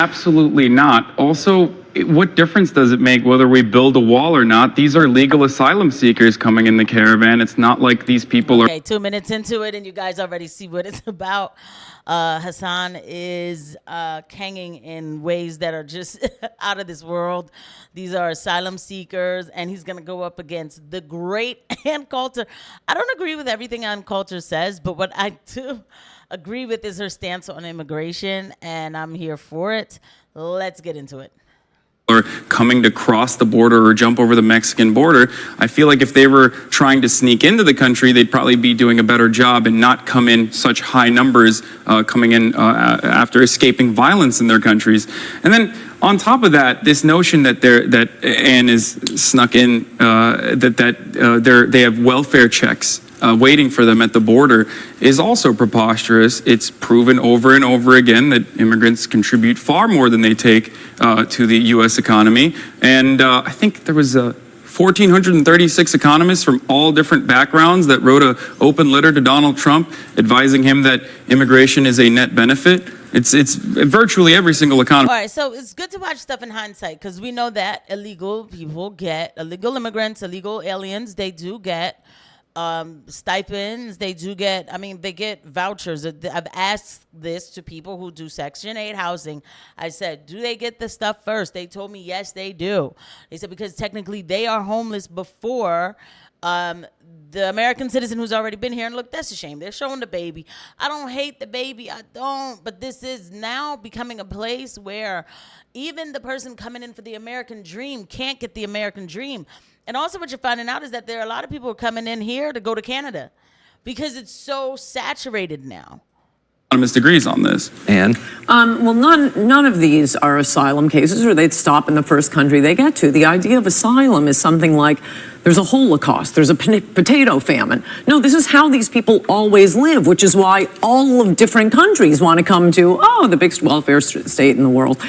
Absolutely not. Also, what difference does it make whether we build a wall or not? These are legal asylum seekers coming in the caravan. It's not like these people are... Okay, 2 minutes into it, and you guys already see what it's about. Hasan is hanging in ways that are just out of this world. These are asylum seekers, and he's going to go up against the great Ann Coulter. I don't agree with everything Ann Coulter says, but what I do agree with is her stance on immigration, and I'm here for it. Let's get into it. Or coming to cross the border or jump over the Mexican border. I feel like if they were trying to sneak into the country, they'd probably be doing a better job and not come in such high numbers coming in after escaping violence in their countries. And then on top of that, this notion that Ann is snuck in, they have welfare checks waiting for them at the border is also preposterous. It's proven over and over again that immigrants contribute far more than they take to the U.S. economy. And I think there was 1,436 economists from all different backgrounds that wrote an open letter to Donald Trump advising him that immigration is a net benefit. It's virtually every single economist. All right, so it's good to watch stuff in hindsight because we know that illegal immigrants, illegal aliens, they do get stipends. They do get, they get vouchers. I've asked this to people who do Section 8 housing. I said, do they get the stuff first? They told me, yes, they do. They said, because technically they are homeless before the American citizen who's already been here. And look, that's a shame. They're showing the baby. I don't hate the baby. I don't. But this is now becoming a place where even the person coming in for the American dream can't get the American dream. And also what you're finding out is that there are a lot of people coming in here to go to Canada because it's so saturated now. Economist agrees on this. Ann? Well, none of these are asylum cases, or they'd stop in the first country they get to. The idea of asylum is something like there's a Holocaust, there's a potato famine. No, this is how these people always live, which is why all of different countries want to come to, the biggest welfare state in the world.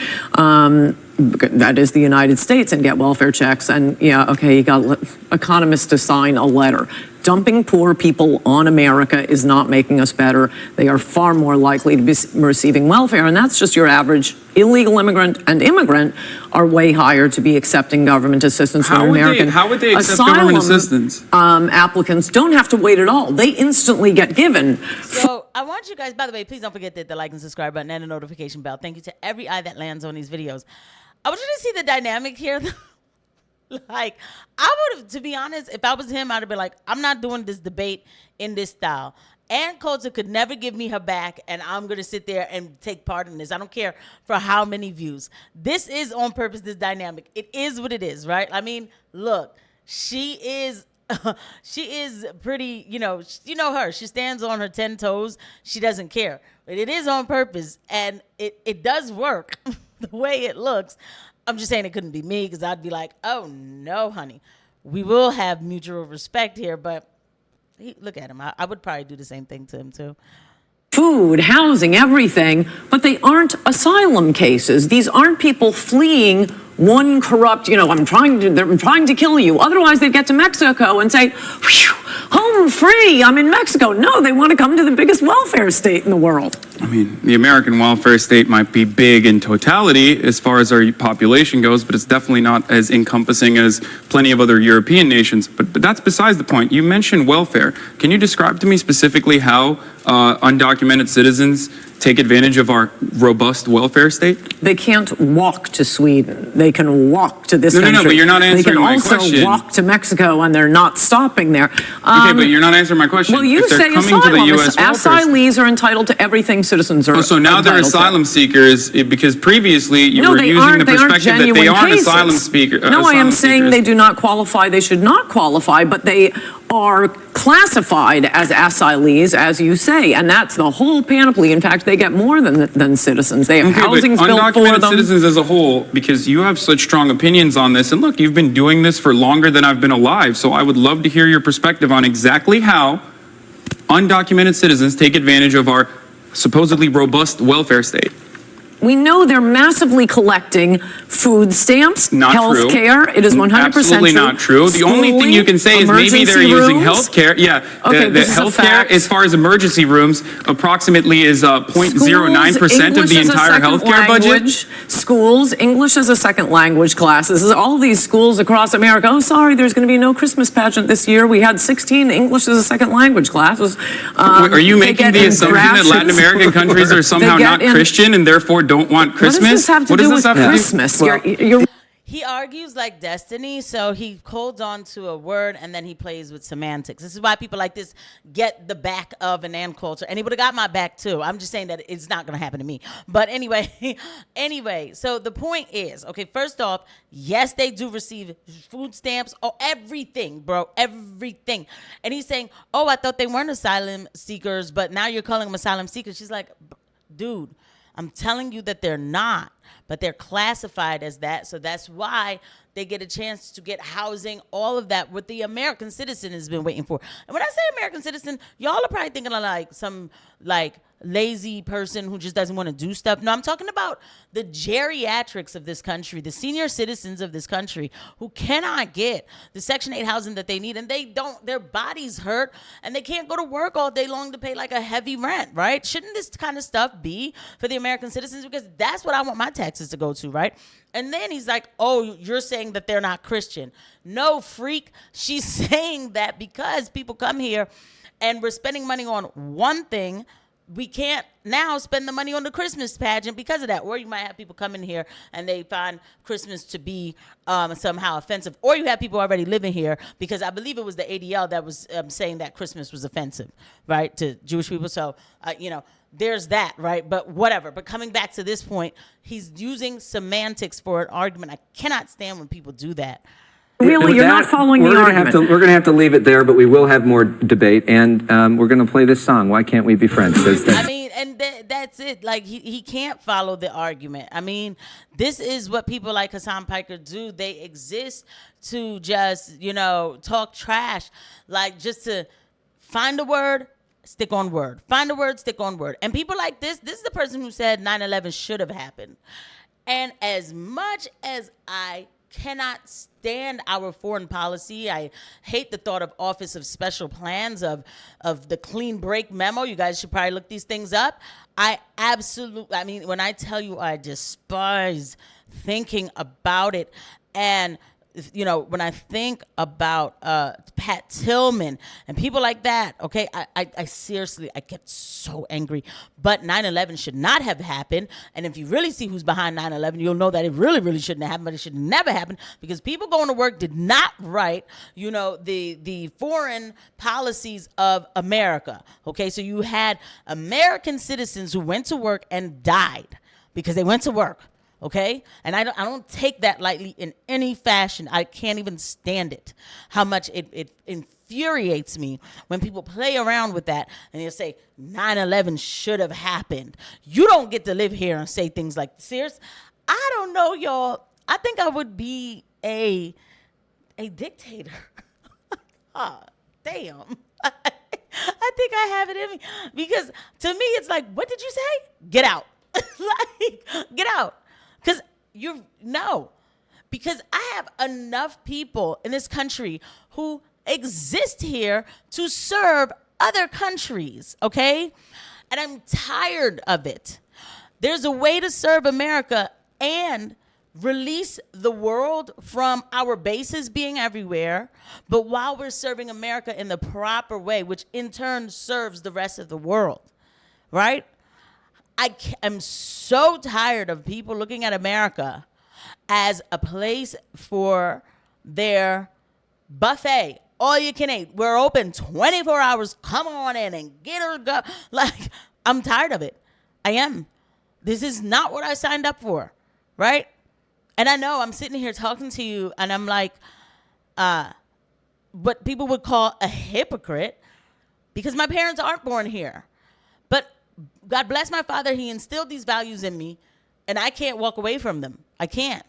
That is the United States, and get welfare checks. And yeah, okay, you got economists to sign a letter. Dumping poor people on America is not making us better. They are far more likely to be receiving welfare, and that's just your average illegal immigrant, and immigrant are way higher to be accepting government assistance than American. How would they accept government assistance? Applicants don't have to wait at all. They instantly get given. So I want you guys, by the way, please don't forget the like and subscribe button and the notification bell. Thank you to every eye that lands on these videos. I want you to see the dynamic here. Like, I would have, to be honest, if I was him, I'd have been like, I'm not doing this debate in this style. Ann Coulter could never give me her back, and I'm going to sit there and take part in this. I don't care for how many views. This is on purpose, this dynamic. It is what it is, right? I mean, look, she is pretty, you know her. She stands on her 10 toes. She doesn't care. But it is on purpose, and it does work the way it looks. I'm just saying it couldn't be me because I'd be like, oh, no, honey. We will have mutual respect here, but look at him. I would probably do the same thing to him, too. Food, housing, everything, but they aren't asylum cases. These aren't people fleeing one corrupt, I'm trying to kill you. Otherwise, they'd get to Mexico and say, whew, home free, I'm in Mexico. No, they want to come to the biggest welfare state in the world. I mean, the American welfare state might be big in totality as far as our population goes, but it's definitely not as encompassing as plenty of other European nations. But that's besides the point. You mentioned welfare. Can you describe to me specifically how undocumented citizens take advantage of our robust welfare state? They can't walk to Sweden. They can walk to this country. No, but you're not answering my question. They can also walk to Mexico, and they're not stopping there. Okay, but you're not answering my question. Well, you say asylum. Asylees are entitled to everything citizens are so now they're asylum seekers because previously you were using the perspective that they aren't asylum seekers. No, I am saying they do not qualify. They should not qualify, but they are classified as asylees, as you say, and that's the whole panoply. In fact, they get more than citizens. They have housing built for them. Undocumented citizens as a whole, because you have such strong opinions on this, and look, you've been doing this for longer than I've been alive, so I would love to hear your perspective on exactly how undocumented citizens take advantage of our supposedly robust welfare state. We know they're massively collecting food stamps, Not health true. care. It is 100% Absolutely true. not true. The only thing you can say is maybe they're Emergency using rooms. health care. Yeah, Okay, the this is a health care, fact. as far as emergency rooms, approximately is 0.09% of the entire health care budget. Schools, English as a second language classes. All of these schools across America, oh, sorry, there's going to be no Christmas pageant this year. We had 16 English as a second language classes. Are you They making get the in assumption that rations. Latin American countries are somehow They not get in- Christian and therefore don't want Christmas? What does this have to What does do this with have to do- Christmas? Well, You're He argues like Destiny, so he holds on to a word and then he plays with semantics. This is why people like this get the back of an Ann Coulter. And he would have got my back too. I'm just saying that it's not going to happen to me. But anyway, so the point is, okay, first off, yes, they do receive food stamps or everything, bro, everything. And he's saying, oh, I thought they weren't asylum seekers, but now you're calling them asylum seekers. She's like, dude, I'm telling you that they're not, but they're classified as that. So that's why they get a chance to get housing, all of that, what the American citizen has been waiting for. And when I say American citizen, y'all are probably thinking of like some like lazy person who just doesn't want to do stuff. No, I'm talking about the geriatrics of this country, the senior citizens of this country who cannot get the Section 8 housing that they need, and they don't, their bodies hurt, and they can't go to work all day long to pay like a heavy rent, right? Shouldn't this kind of stuff be for the American citizens? Because that's what I want my taxes to go to, right? And then he's like, oh, you're saying that they're not Christian. No, freak. She's saying that because people come here and we're spending money on one thing, we can't now spend the money on the Christmas pageant because of that. Or you might have people come in here and they find Christmas to be somehow offensive. Or you have people already living here, because I believe it was the ADL that was saying that Christmas was offensive, right, to Jewish people. So, there's that, right? But whatever. But coming back to this point, he's using semantics for an argument. I cannot stand when people do that. really, you're not following the argument. We're going to have to leave it there, but we will have more debate, and we're going to play this song. Why can't we be friends? I mean, and that's it. Like, he can't follow the argument. I mean, this is what people like Hasan Piker do. They exist to just, talk trash, like just to find a word, stick on word. Find a word, stick on word. And people like this is the person who said 9/11 should have happened. And as much as I cannot stand our foreign policy, I hate the thought of Office of Special Plans, of the clean break memo. You guys should probably look these things up. I mean, when I tell you I despise thinking about it, and when I think about Pat Tillman and people like that, okay, I seriously, I get so angry. But 9/11 should not have happened. And if you really see who's behind 9/11, you'll know that it really, really shouldn't have happened, but it should never happen, because people going to work did not write, the foreign policies of America, okay? So you had American citizens who went to work and died because they went to work. Okay, and I don't take that lightly in any fashion. I can't even stand it. How much it infuriates me when people play around with that and they say 9/11 should have happened. You don't get to live here and say things like this. I don't know, y'all. I think I would be a dictator. Oh, damn. I think I have it in me, because to me it's like, what did you say? Get out. Like, get out. Because because I have enough people in this country who exist here to serve other countries, okay? And I'm tired of it. There's a way to serve America and release the world from our bases being everywhere, but while we're serving America in the proper way, which in turn serves the rest of the world, right? I'm so tired of people looking at America as a place for their buffet. All you can eat. We're open 24 hours. Come on in and get her go. Like, I'm tired of it. I am. This is not what I signed up for, right? And I know I'm sitting here talking to you and I'm like, what people would call a hypocrite, because my parents aren't born here. But God bless my father. He instilled these values in me, and I can't walk away from them. I can't.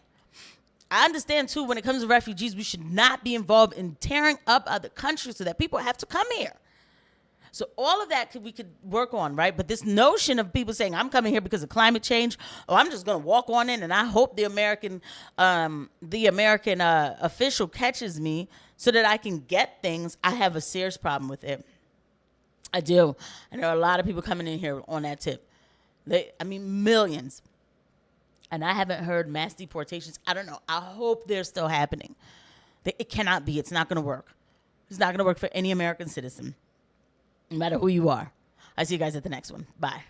I understand, too, when it comes to refugees, we should not be involved in tearing up other countries so that people have to come here. So all of that we could work on, right? But this notion of people saying, I'm coming here because of climate change, or I'm just going to walk on in and I hope the American official catches me so that I can get things, I have a serious problem with it. I do. And there are a lot of people coming in here on that tip. Millions. And I haven't heard mass deportations. I don't know. I hope they're still happening. It cannot be. It's not going to work. It's not going to work for any American citizen, no matter who you are. I see you guys at the next one. Bye.